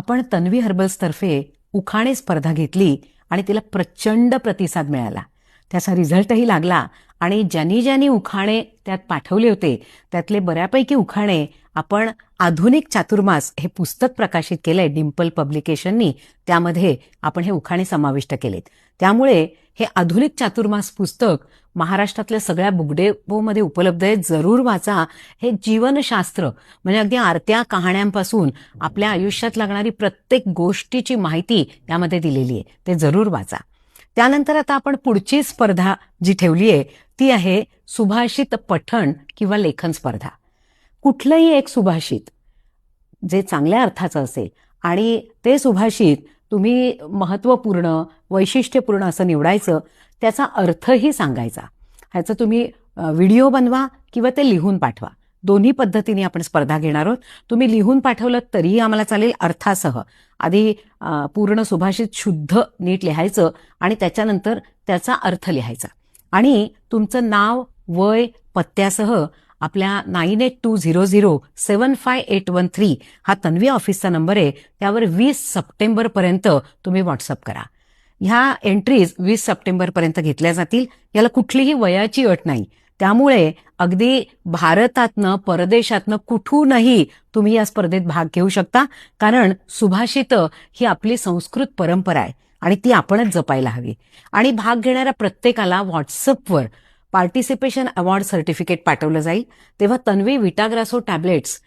आपण तन्वी हर्बल्सतर्फे उखाणे स्पर्धा घेतली आणि तिला प्रचंड प्रतिसाद मिळाला. त्याचा रिझल्टही लागला आणि ज्यांनी उखाणे त्यात पाठवले होते त्यातले बऱ्यापैकी उखाणे आपण आधुनिक चातुर्मास हे पुस्तक प्रकाशित केलंय डिम्पल पब्लिकेशननी. त्यामध्ये आपण हे उखाणे समाविष्ट केलेत. त्यामुळे हे आधुनिक चातुर्मास पुस्तक महाराष्ट्रातल्या सगळ्या बुक डेपोमध्ये उपलब्ध आहे. जरूर वाचा. हे जीवनशास्त्र म्हणजे अगदी आरत्या कहाण्यांपासून आपल्या आयुष्यात लागणारी प्रत्येक गोष्टीची माहिती यामध्ये दिलेली आहे. ते जरूर वाचा. त्यानंतर आता आपण पुढची स्पर्धा जी ठेवली आहे ती आहे सुभाषित पठण किंवा लेखन स्पर्धा. कुठलंही एक सुभाषित जे चांगल्या अर्थाचं असेल आणि ते सुभाषित तुम्ही महत्त्वपूर्ण वैशिष्ट्यपूर्ण असं निवडायचं. त्याचा अर्थही सांगायचा. ह्याचं तुम्ही व्हिडिओ बनवा किंवा ते लिहून पाठवा. दोन्ही पद्धतीने आपण स्पर्धा घेणार आहोत. तुम्ही लिहून पाठवलं तरीही आम्हाला चालेल, अर्थासह. आधी पूर्ण सुभाषित शुद्ध नीट लिहायचं आणि त्याच्यानंतर त्याचा अर्थ लिहायचा. आणि तुमचं नाव, वय, पत्त्यासह आपल्या 9820075813 हा तन्वी ऑफिसचा नंबर आहे. त्यावर 20 सप्टेंबरपर्यंत तुम्ही व्हॉट्सअप करा. ह्या एंट्रीज 20 सप्टेंबरपर्यंत घेतल्या जातील. याला कुठलीही वयाची अट नाही. त्यामुळे अगदी भारतातनं परदेशातनं कुठूनही तुम्ही या स्पर्धेत भाग घेऊ शकता. कारण सुभाषित ही आपली संस्कृत परंपरा आहे आणि ती आपणच जपायला हवी. आणि भाग घेणाऱ्या प्रत्येकाला व्हॉट्सअपवर पार्टिसिपेशन अवॉर्ड सर्टिफिकेट पाठवलं जाईल. तेव्हा तन्वी विटाग्रासो टॅब्लेट्स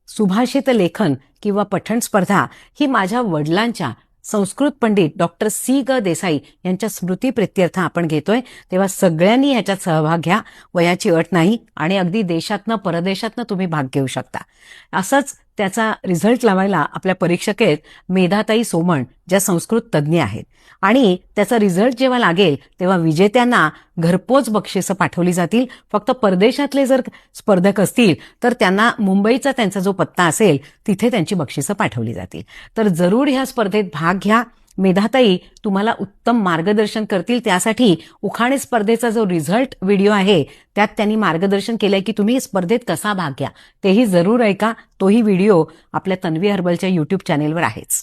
सुभाषित लेखन किंवा पठण स्पर्धा ही माझ्या वडिलांच्या संस्कृत पंडित डॉक्टर सी ग देसाई यांच्या स्मृतीप्रित्यर्थ आपण घेतोय. तेव्हा सगळ्यांनी ह्याच्यात सहभाग घ्या. वयाची अट नाही आणि अगदी देशातनं परदेशातनं तुम्ही भाग घेऊ शकता. असंच त्याचा रिझल्ट लावायला आपल्या परीक्षक आहेत मेधाताई सोमण, ज्या संस्कृत तज्ज्ञ आहेत. आणि त्याचा रिझल्ट जेव्हा लागेल तेव्हा विजेत्यांना घरपोच बक्षिसं पाठवली जातील. फक्त परदेशातले जर स्पर्धक असतील तर त्यांना मुंबईचा त्यांचा जो पत्ता असेल तिथे त्यांची बक्षिसं पाठवली जातील. तर जरूर ह्या स्पर्धेत भाग घ्या. मेधाताई तुम्हाला उत्तम मार्गदर्शन करतील. त्यासाठी उखाणे स्पर्धेचा जो रिझल्ट व्हिडिओ आहे त्यात त्यांनी मार्गदर्शन केलंय की तुम्ही स्पर्धेत कसा भाग घ्या. तेही जरूर ऐका. तोही व्हिडिओ आपल्या तन्वी हर्बलच्या YouTube चॅनेलवर आहेच.